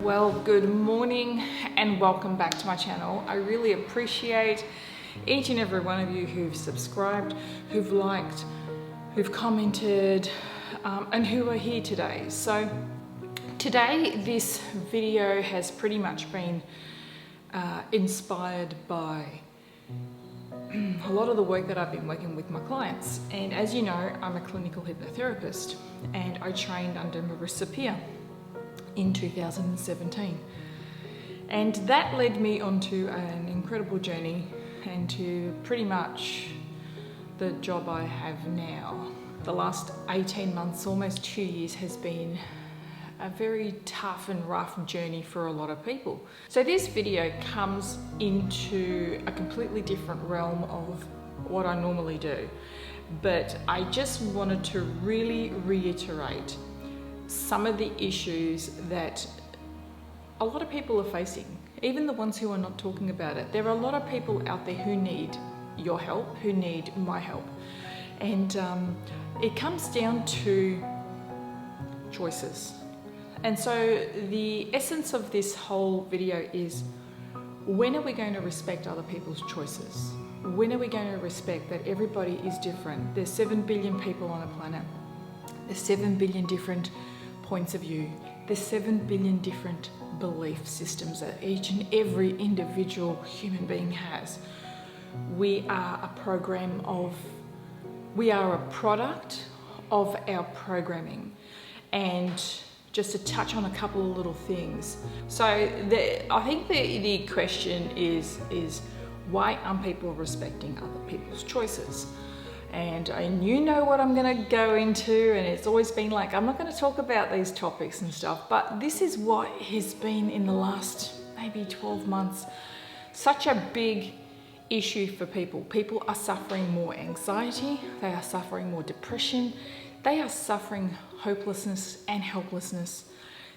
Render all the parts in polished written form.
Well, good morning and welcome back to my channel. I really appreciate each and every one of you who've subscribed, who've liked, who've commented, and who are here today. So today this video has pretty much been inspired by a lot of the work that I've been working with my clients. And as you know, I'm a clinical hypnotherapist and I trained under Marissa Peer in 2017. And that led me onto an incredible journey and to pretty much the job I have now. The last 18 months, almost 2 years, has been a very tough and rough journey for a lot of people. So this video comes into a completely different realm of what I normally do. But I just wanted to really reiterate some of the issues that a lot of people are facing, even the ones who are not talking about it. There are a lot of people out there who need your help, who need my help. And it comes down to choices. And so the essence of this whole video is, when are we going to respect other people's choices? When are we going to respect that everybody is different? There's 7 billion people on a planet. There's 7 billion different points of view. There's 7 billion different belief systems that each and every individual human being has. We are a product of our programming. And just to touch on a couple of little things. So I think the question is why aren't people respecting other people's choices? And you know what I'm going to go into, and it's always been like, I'm not going to talk about these topics and stuff, but this is what has been in the last maybe 12 months such a big issue for people. People are suffering more anxiety, they are suffering more depression, they are suffering hopelessness and helplessness.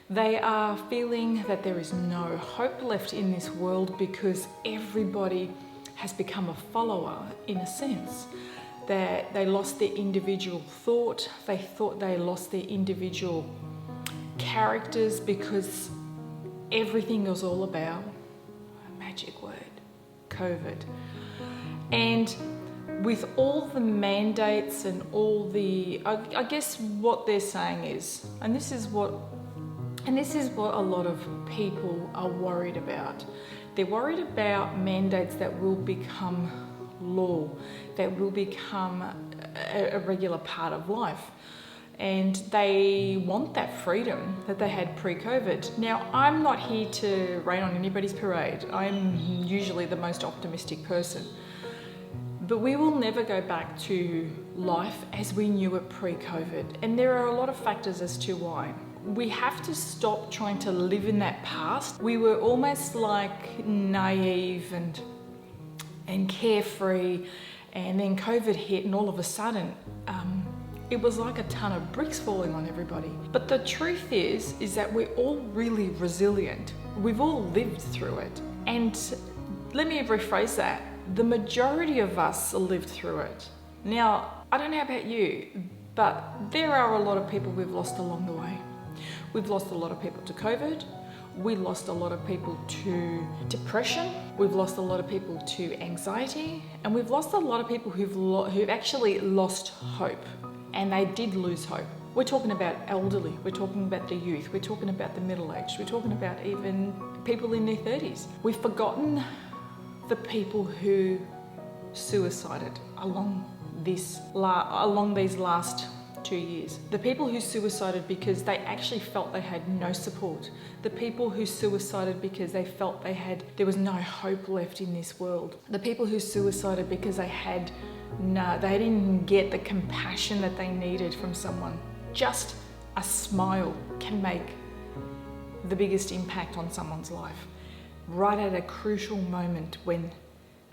They are feeling that there is no hope left in this world because everybody has become a follower in a sense. That they lost their individual thought, they thought they lost their individual characters because everything was all about a magic word, COVID. And with all the mandates and all the, I guess what they're saying is, and this is what a lot of people are worried about. They're worried about mandates that will become law, that will become a regular part of life. And they want that freedom that they had pre-COVID. Now, I'm not here to rain on anybody's parade. I'm usually the most optimistic person. But we will never go back to life as we knew it pre-COVID. And there are a lot of factors as to why. We have to stop trying to live in that past. We were almost like naive and carefree, and then COVID hit, and all of a sudden it was like a ton of bricks falling on everybody. But the truth is that we're all really resilient. We've all lived through it. And let me rephrase that. The majority of us lived through it. Now, I don't know about you, but there are a lot of people we've lost along the way. We've lost a lot of people to COVID. We lost a lot of people to depression. We've lost a lot of people to anxiety. And we've lost a lot of people who've actually lost hope. And they did lose hope. We're talking about elderly. We're talking about the youth. We're talking about the middle-aged. We're talking about even people in their 30s. We've forgotten the people who suicided along these last 2 years. The people who suicided because they actually felt they had no support. The people who suicided because they felt there was no hope left in this world. The people who suicided because they didn't get the compassion that they needed from someone. Just a smile can make the biggest impact on someone's life, right at a crucial moment when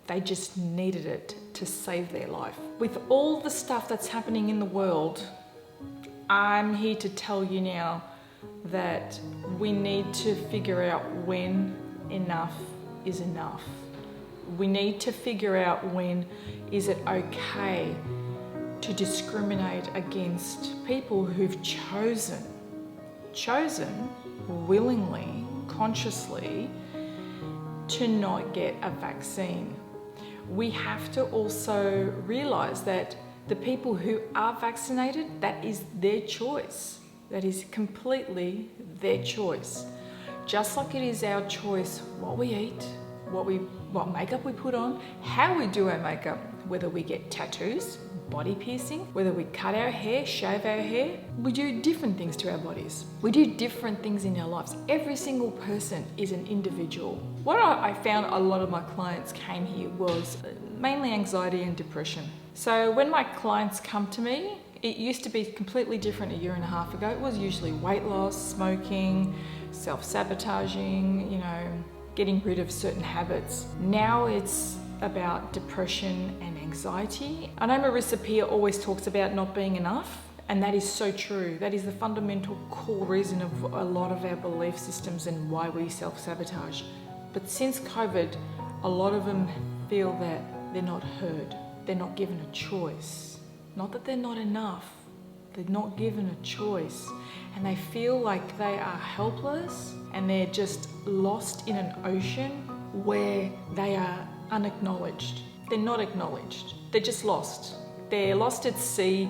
they just needed it to save their life. With all the stuff that's happening in the world, I'm here to tell you now that we need to figure out when enough is enough. We need to figure out when is it okay to discriminate against people who've chosen willingly, consciously to not get a vaccine. We have to also realize that the people who are vaccinated, that is their choice. That is completely their choice. Just like it is our choice what we eat, what makeup we put on, how we do our makeup, whether we get tattoos, body piercing, whether we cut our hair, shave our hair. We do different things to our bodies. We do different things in our lives. Every single person is an individual. What I found a lot of my clients came here was mainly anxiety and depression. So when my clients come to me, it used to be completely different a year and a half ago. It was usually weight loss, smoking, self-sabotaging, getting rid of certain habits. Now it's about depression and anxiety. I know Marissa Peer always talks about not being enough, and that is so true. That is the fundamental core reason of a lot of our belief systems and why we self-sabotage. But since COVID, a lot of them feel that they're not heard. They're not given a choice. Not that they're not enough, they're not given a choice. And they feel like they are helpless and they're just lost in an ocean where they are unacknowledged. They're not acknowledged. They're just lost. They're lost at sea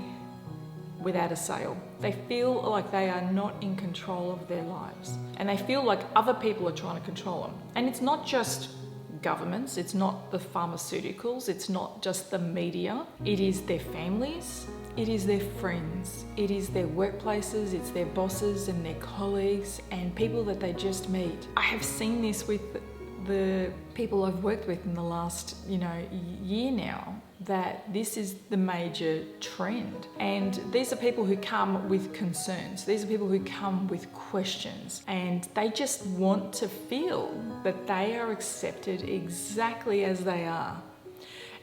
without a sail. They feel like they are not in control of their lives. And they feel like other people are trying to control them. And it's not just governments, it's not the pharmaceuticals, it's not just the media, it is their families, it is their friends, it is their workplaces, it's their bosses and their colleagues and people that they just meet. I have seen this with the people I've worked with in the last, year now, that this is the major trend. And these are people who come with concerns. These are people who come with questions, and they just want to feel that they are accepted exactly as they are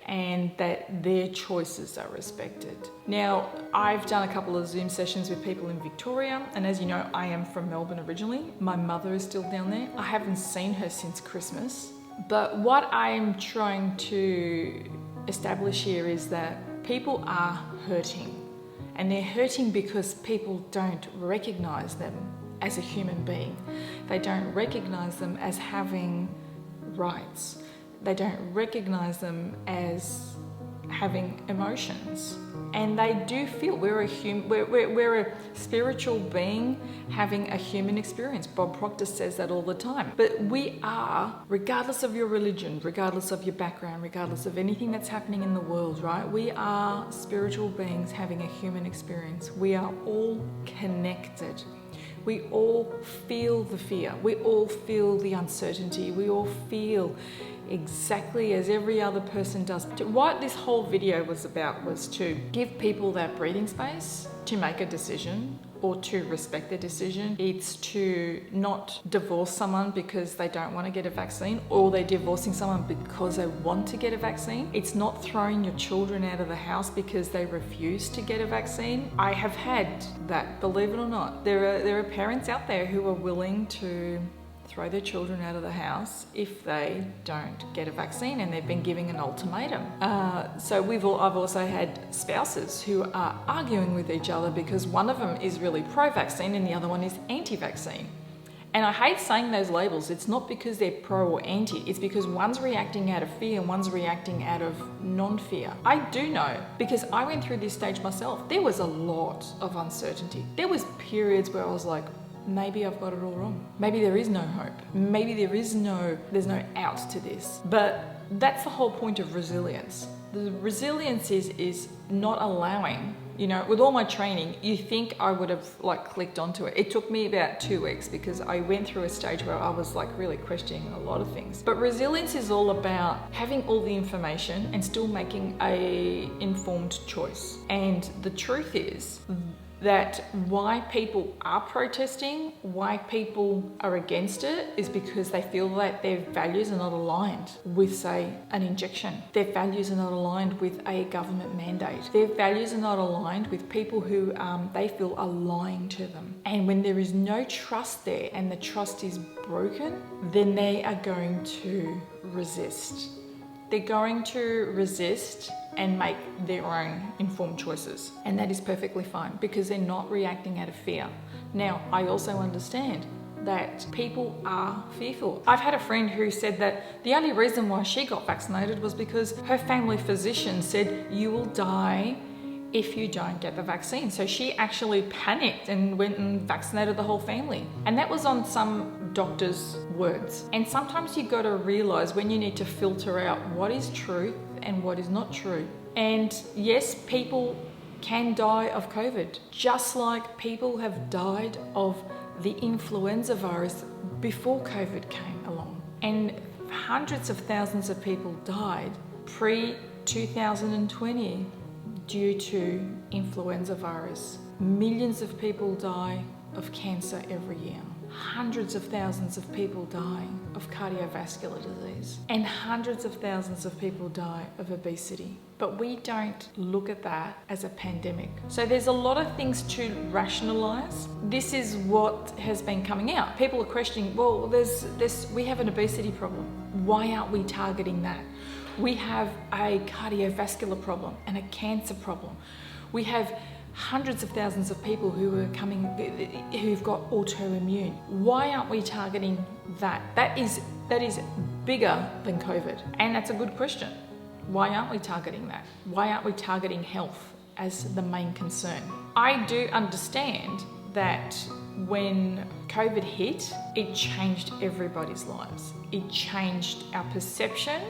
and that their choices are respected. Now, I've done a couple of Zoom sessions with people in Victoria, and as you know, I am from Melbourne originally. My mother is still down there. I haven't seen her since Christmas. But what I'm trying to establish here is that people are hurting, and they're hurting because people don't recognize them as a human being. They don't recognize them as having rights. They don't recognize them as having emotions. And they do feel we're a spiritual being having a human experience. Bob Proctor says that all the time. But we are, regardless of your religion, regardless of your background, regardless of anything that's happening in the world, right? We are spiritual beings having a human experience. We are all connected. We all feel the fear. We all feel the uncertainty. We all feel exactly as every other person does. What this whole video was about was to give people that breathing space to make a decision or to respect their decision. It's to not divorce someone because they don't want to get a vaccine, or they're divorcing someone because they want to get a vaccine. It's not throwing your children out of the house because they refuse to get a vaccine. I have had that, believe it or not. There are parents out there who are willing to throw their children out of the house if they don't get a vaccine, and they've been giving an ultimatum. So I've also had spouses who are arguing with each other because one of them is really pro-vaccine and the other one is anti-vaccine. And I hate saying those labels. It's not because they're pro or anti. It's because one's reacting out of fear and one's reacting out of non-fear. I do know, because I went through this stage myself. There was a lot of uncertainty. There was periods where I was like, maybe I've got it all wrong. Maybe there is no hope. Maybe there's no out to this. But that's the whole point of resilience. The resilience is not allowing, with all my training, you think I would have clicked onto it. It took me about 2 weeks because I went through a stage where I was really questioning a lot of things. But resilience is all about having all the information and still making a informed choice. And the truth is that why people are protesting, why people are against it, is because they feel that their values are not aligned with, say, an injection. Their values are not aligned with a government mandate. Their values are not aligned with people who they feel are lying to them. And when there is no trust there and the trust is broken, then they are going to resist. They're going to resist and make their own informed choices. And that is perfectly fine because they're not reacting out of fear. Now, I also understand that people are fearful. I've had a friend who said that the only reason why she got vaccinated was because her family physician said, you will die if you don't get the vaccine. So she actually panicked and went and vaccinated the whole family. And that was on some doctor's words. And sometimes you got to realize when you need to filter out what is truth and what is not true. And yes, people can die of COVID, just like people have died of the influenza virus before COVID came along. And hundreds of thousands of people died pre-2020 due to influenza virus. Millions of people die of cancer every year. Hundreds of thousands of people die of cardiovascular disease. And hundreds of thousands of people die of obesity. But we don't look at that as a pandemic. So there's a lot of things to rationalize. This is what has been coming out. People are questioning, well, we have an obesity problem. Why aren't we targeting that? We have a cardiovascular problem and a cancer problem. We have hundreds of thousands of people who've got autoimmune. Why aren't we targeting that? That is bigger than COVID. And that's a good question. Why aren't we targeting that? Why aren't we targeting health as the main concern? I do understand that when COVID hit, it changed everybody's lives. It changed our perception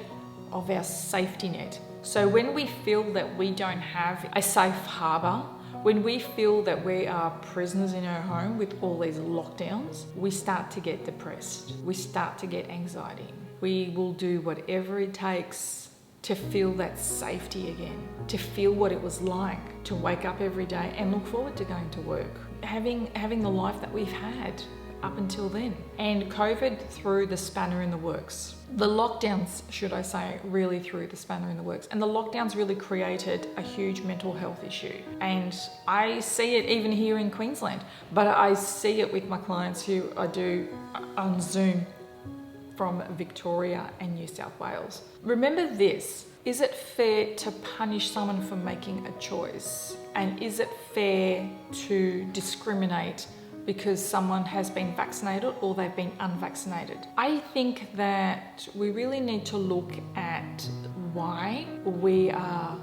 of our safety net. So when we feel that we don't have a safe harbour, when we feel that we are prisoners in our home with all these lockdowns, we start to get depressed. We start to get anxiety. We will do whatever it takes to feel that safety again, to feel what it was like to wake up every day and look forward to going to work, having the life that we've had up until then. And COVID threw the spanner in the works. The lockdowns, should I say, really threw the spanner in the works. And the lockdowns really created a huge mental health issue. And I see it even here in Queensland, but I see it with my clients who I do on Zoom from Victoria and New South Wales. Remember this, is it fair to punish someone for making a choice? And is it fair to discriminate because someone has been vaccinated or they've been unvaccinated? I think that we really need to look at why we are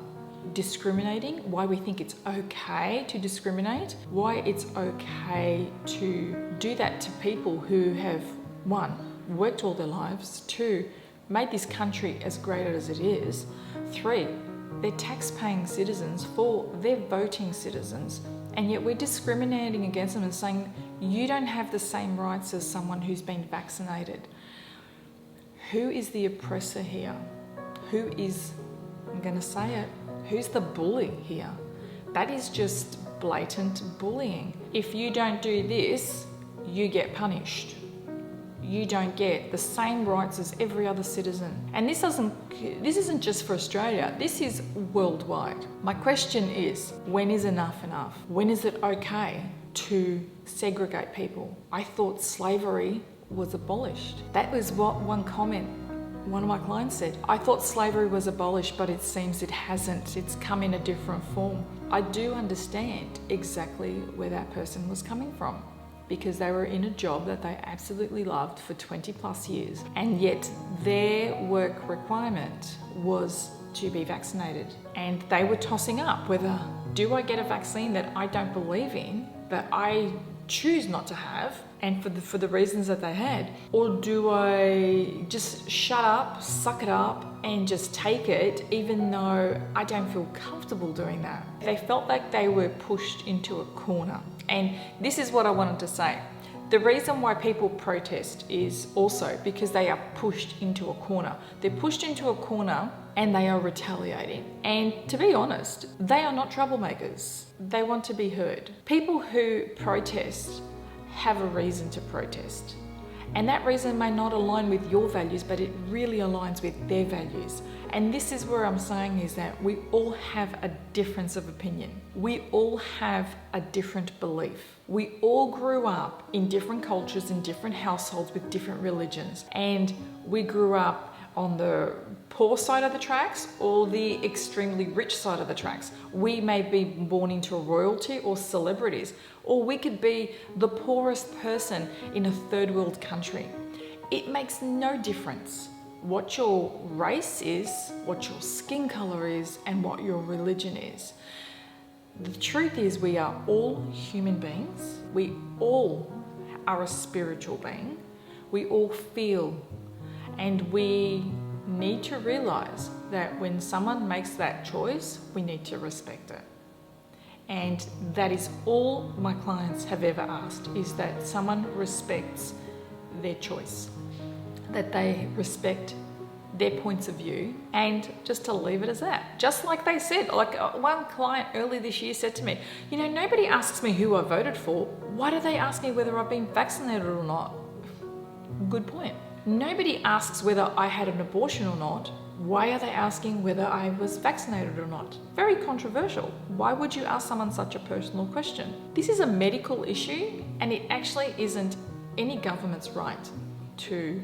discriminating, why we think it's okay to discriminate, why it's okay to do that to people who have, one, worked all their lives, two, made this country as great as it is, three, they're tax-paying citizens, four, they're voting citizens. And yet we're discriminating against them and saying, you don't have the same rights as someone who's been vaccinated. Who is the oppressor here? Who is, I'm going to say it, who's the bully here? That is just blatant bullying. If you don't do this, you get punished. You don't get the same rights as every other citizen. And this isn't just for Australia, this is worldwide. My question is, when is enough enough? When is it okay to segregate people? I thought slavery was abolished. That was what one of my clients said. I thought slavery was abolished, but it seems it hasn't. It's come in a different form. I do understand exactly where that person was coming from, because they were in a job that they absolutely loved for 20 plus years, and yet their work requirement was to be vaccinated. And they were tossing up whether, do I get a vaccine that I don't believe in, that I choose not to have, and for the reasons that they had, or do I just shut up, suck it up, and just take it, even though I don't feel comfortable doing that? They felt like they were pushed into a corner. And this is what I wanted to say. The reason why people protest is also because they are pushed into a corner. They're pushed into a corner and they are retaliating. And to be honest, they are not troublemakers. They want to be heard. People who protest have a reason to protest. And that reason may not align with your values, but it really aligns with their values. And this is where I'm saying is that we all have a difference of opinion. We all have a different belief. We all grew up in different cultures, in different households with different religions. And we grew up on the poor side of the tracks or the extremely rich side of the tracks. We may be born into royalty or celebrities, or we could be the poorest person in a third world country. It makes no difference what your race is, what your skin color is, and what your religion is. The truth is, we are all human beings. We all are a spiritual being. We all feel, and we need to realize that when someone makes that choice, we need to respect it. And that is all my clients have ever asked, is that someone respects their choice, that they respect their points of view, and just to leave it as that. Just like they said, like one client early this year said to me, you know, nobody asks me who I voted for. Why do they ask me whether I've been vaccinated or not? Good point. Nobody asks whether I had an abortion or not. Why are they asking whether I was vaccinated or not? Very controversial. Why would you ask someone such a personal question? This is a medical issue, and it actually isn't any government's right to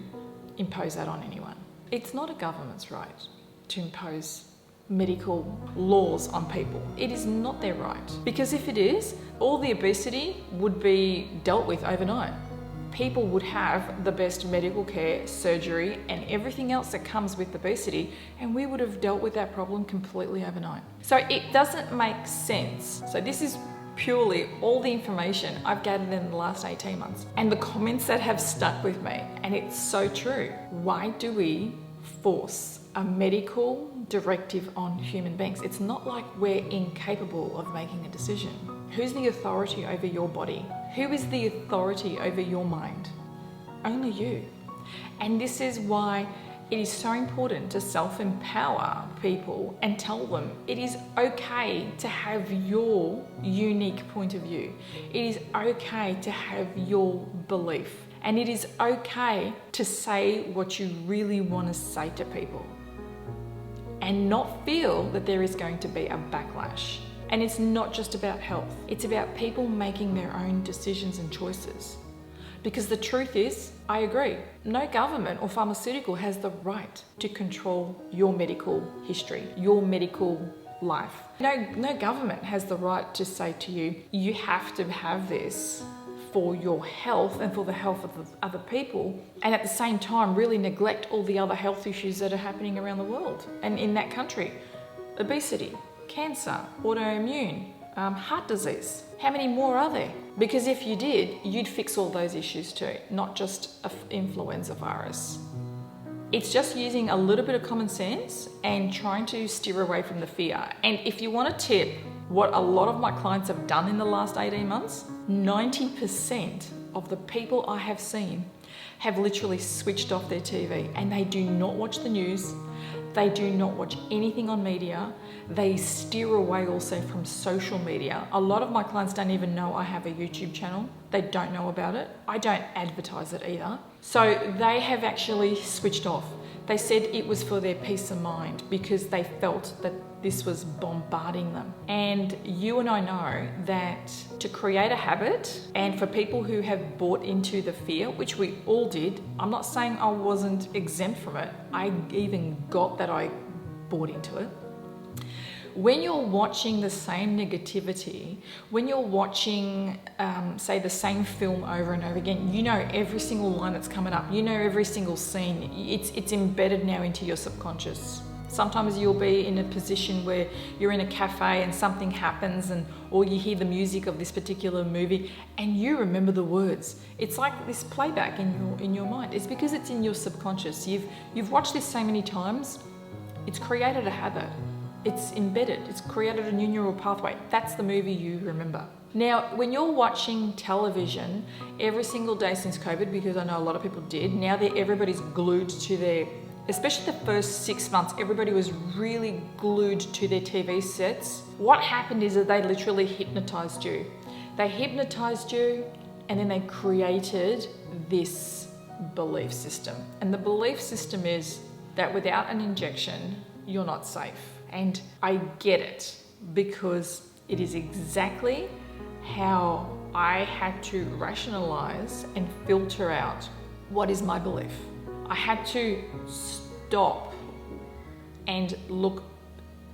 impose that on anyone. It's not a government's right to impose medical laws on people. It is not their right. Because if it is, all the obesity would be dealt with overnight. People would have the best medical care, surgery, and everything else that comes with obesity, and we would have dealt with that problem completely overnight. So it doesn't make sense. So this is purely all the information I've gathered in the last 18 months and the comments that have stuck with me, and it's so true. Why do we force a medical directive on human beings? It's not like we're incapable of making a decision. Who's the authority over your body? Who is the authority over your mind? Only you. And this is why it is so important to self-empower people and tell them it is okay to have your unique point of view. It is okay to have your belief. And it is okay to say what you really want to say to people and not feel that there is going to be a backlash. And it's not just about health. It's about people making their own decisions and choices. Because the truth is, I agree, no government or pharmaceutical has the right to control your medical history, your medical life. No government has the right to say to you, you have to have this for your health and for the health of the other people, and at the same time really neglect all the other health issues that are happening around the world and in that country. Obesity, cancer, autoimmune, heart disease. How many more are there? Because if you did, you'd fix all those issues too, not just an influenza virus. It's just using a little bit of common sense and trying to steer away from the fear. And if you want a tip, what a lot of my clients have done in the last 18 months, 90% of the people I have seen have literally switched off their TV, and they do not watch the news. They do not watch anything on media. They steer away also from social media. A lot of my clients don't even know I have a YouTube channel. They don't know about it. I don't advertise it either. So they have actually switched off. They said it was for their peace of mind because they felt that this was bombarding them. And you and I know that to create a habit, and for people who have bought into the fear, which we all did, I'm not saying I wasn't exempt from it. I even got that I bought into it. When you're watching the same negativity, when you're watching, say, the same film over and over again, you know every single line that's coming up, you know every single scene. It's embedded now into your subconscious. Sometimes you'll be in a position where you're in a cafe and something happens, or you hear the music of this particular movie and you remember the words. It's like this playback in your mind. It's because it's in your subconscious. You've watched this so many times, it's created a habit. It's embedded, it's created a new neural pathway. That's the movie you remember. Now, when you're watching television every single day since COVID, because I know a lot of people did, now everybody's glued to their, especially the first 6 months, everybody was really glued to their TV sets. What happened is that they literally hypnotized you. They hypnotized you, and then they created this belief system. And the belief system is that without an injection, you're not safe. And I get it, because it is exactly how I had to rationalize and filter out what is my belief. I had to stop and look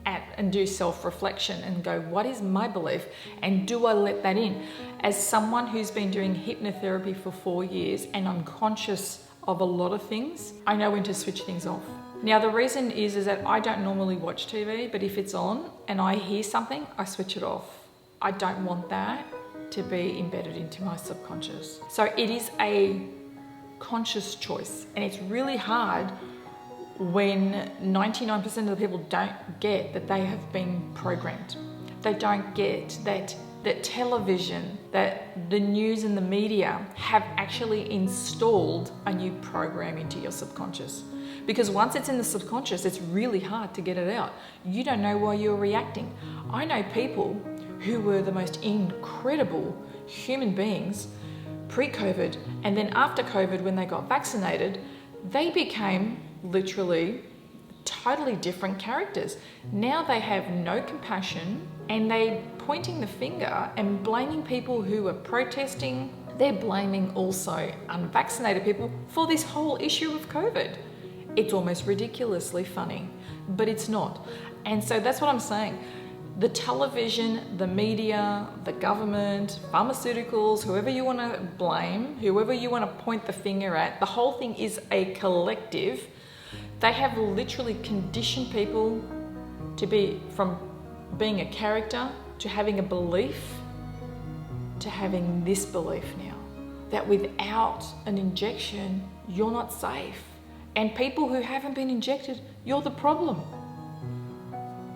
at and do self-reflection and go, what is my belief and do I let that in? As someone who's been doing hypnotherapy for 4 years and I'm conscious of a lot of things, I know when to switch things off. Now the reason is that I don't normally watch TV, but if it's on and I hear something, I switch it off. I don't want that to be embedded into my subconscious. So it is a conscious choice, and it's really hard when 99% of the people don't get that they have been programmed. They don't get that television, that the news and the media have actually installed a new program into your subconscious. Because once it's in the subconscious, it's really hard to get it out. You don't know why you're reacting. I know people who were the most incredible human beings pre-COVID, and then after COVID, when they got vaccinated, they became literally totally different characters. Now they have no compassion, and they're pointing the finger and blaming people who are protesting. They're blaming also unvaccinated people for this whole issue of COVID. It's almost ridiculously funny, but it's not. And so that's what I'm saying. The television, the media, the government, pharmaceuticals, whoever you want to blame, whoever you want to point the finger at, the whole thing is a collective. They have literally conditioned people to be from being a character to having a belief to having this belief now, that without an injection, you're not safe. And people who haven't been injected, you're the problem.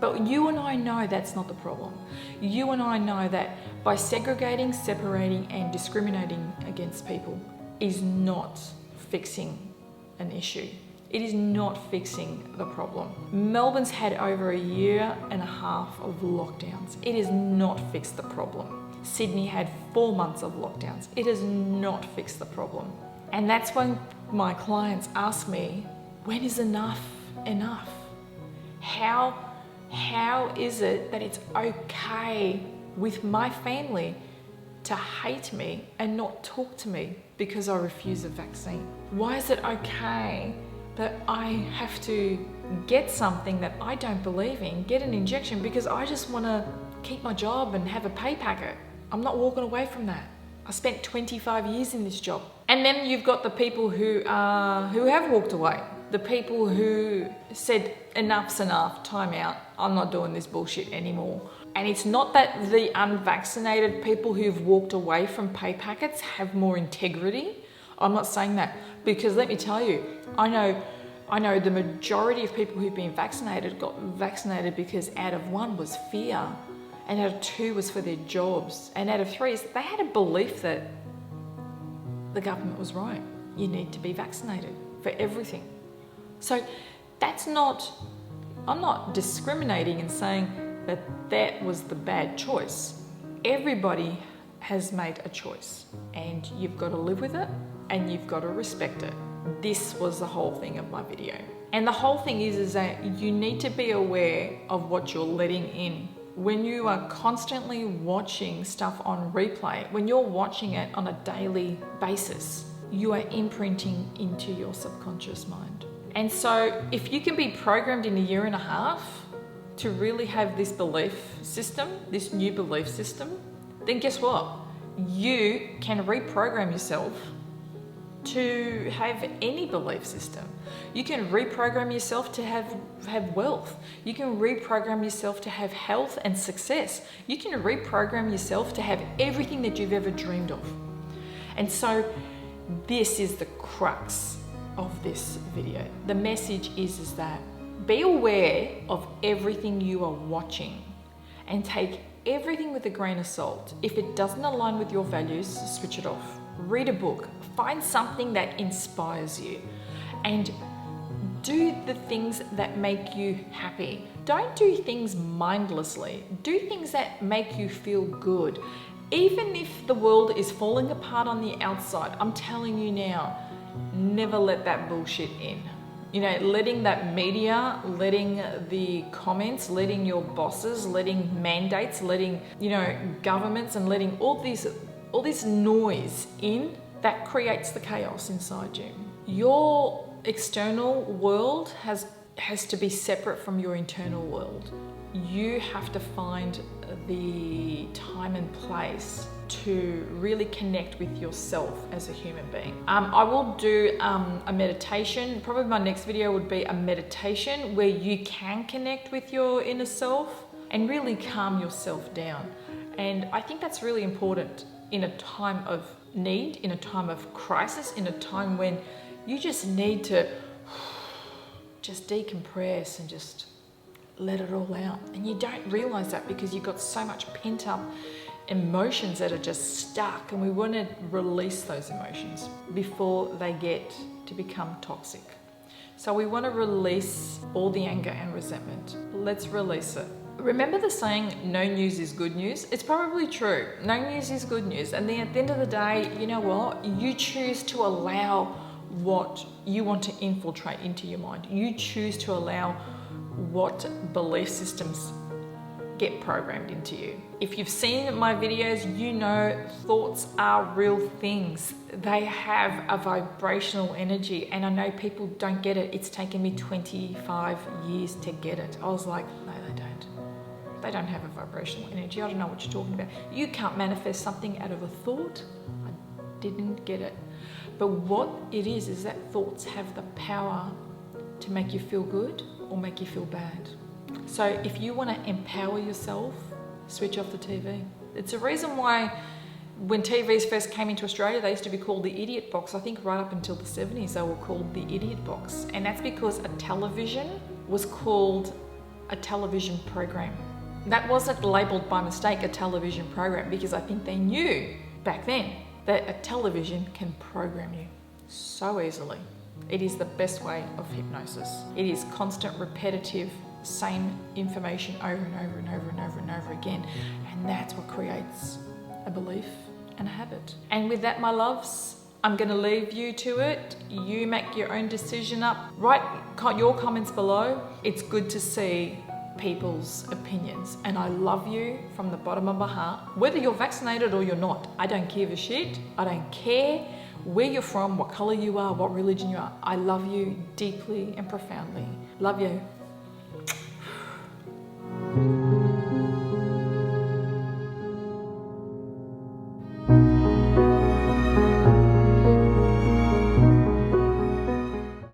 But you and I know that's not the problem. You and I know that by segregating, separating, and discriminating against people is not fixing an issue. It is not fixing the problem. Melbourne's had over 1.5 years of lockdowns. It has not fixed the problem. Sydney had 4 months of lockdowns. It has not fixed the problem. And that's when my clients ask me, when is enough enough? How is it that it's okay with my family to hate me and not talk to me because I refuse a vaccine? Why is it okay that I have to get something that I don't believe in, get an injection because I just want to keep my job and have a pay packet? I'm not walking away from that. I spent 25 years in this job. And then you've got the people who have walked away. The people who said, enough's enough, time out, I'm not doing this bullshit anymore. And it's not that the unvaccinated people who've walked away from pay packets have more integrity. I'm not saying that, because let me tell you, I know the majority of people who've been vaccinated got vaccinated because out of 1 was fear, and out of 2 was for their jobs, and out of 3 is they had a belief that the government was right. You need to be vaccinated for everything. So I'm not discriminating and saying that that was the bad choice. Everybody has made a choice, and you've got to live with it and you've got to respect it. This was the whole thing of my video. And the whole thing is that you need to be aware of what you're letting in. When you are constantly watching stuff on replay, when you're watching it on a daily basis, you are imprinting into your subconscious mind. And so if you can be programmed in 1.5 years to really have this belief system, this new belief system, then guess what? You can reprogram yourself to have any belief system. You can reprogram yourself to have wealth. You can reprogram yourself to have health and success. You can reprogram yourself to have everything that you've ever dreamed of. And so this is the crux of this video. The message is that be aware of everything you are watching and take everything with a grain of salt. If it doesn't align with your values, switch it off. Read a book, find something that inspires you, and do the things that make you happy. Don't do things mindlessly. Do things that make you feel good. Even if the world is falling apart on the outside, I'm telling you now, never let that bullshit in. You know, letting that media, letting the comments, letting your bosses, letting mandates, letting, governments, and letting all this noise in, that creates the chaos inside you. Your external world has to be separate from your internal world. You have to find the time and place to really connect with yourself as a human being. I will do a meditation. Probably my next video would be a meditation where you can connect with your inner self and really calm yourself down. And I think that's really important in a time of need, in a time of crisis, in a time when you just need to just decompress and just let it all out. And you don't realize that because you've got so much pent up emotions that are just stuck, and we want to release those emotions before they get to become toxic. So we want to release all the anger and resentment. Let's release it. Remember the saying, no news is good news? It's probably true. No news is good news. And then at the end of the day, you know what? You choose to allow what you want to infiltrate into your mind. You choose to allow what belief systems get programmed into you. If you've seen my videos, you know thoughts are real things. They have a vibrational energy, and I know people don't get it. It's taken me 25 years to get it. I was like, no, they don't. They don't have a vibrational energy. I don't know what you're talking about. You can't manifest something out of a thought. I didn't get it. But what it is that thoughts have the power to make you feel good or make you feel bad. So if you want to empower yourself, switch off the TV. It's a reason why when TVs first came into Australia, they used to be called the idiot box. I think right up until the 70s, they were called the idiot box. And that's because a television was called a television program. That wasn't labelled by mistake a television program, because I think they knew back then that a television can program you so easily. It is the best way of hypnosis. It is constant, repetitive, same information over and over and over and over and over again. And that's what creates a belief and a habit. And with that, my loves, I'm going to leave you to it. You make your own decision up. Write your comments below. It's good to see people's opinions, and I love you from the bottom of my heart. Whether you're vaccinated or you're not, I don't give a shit. I don't care where you're from, what color you are, what religion you are. I love you deeply and profoundly. Love you.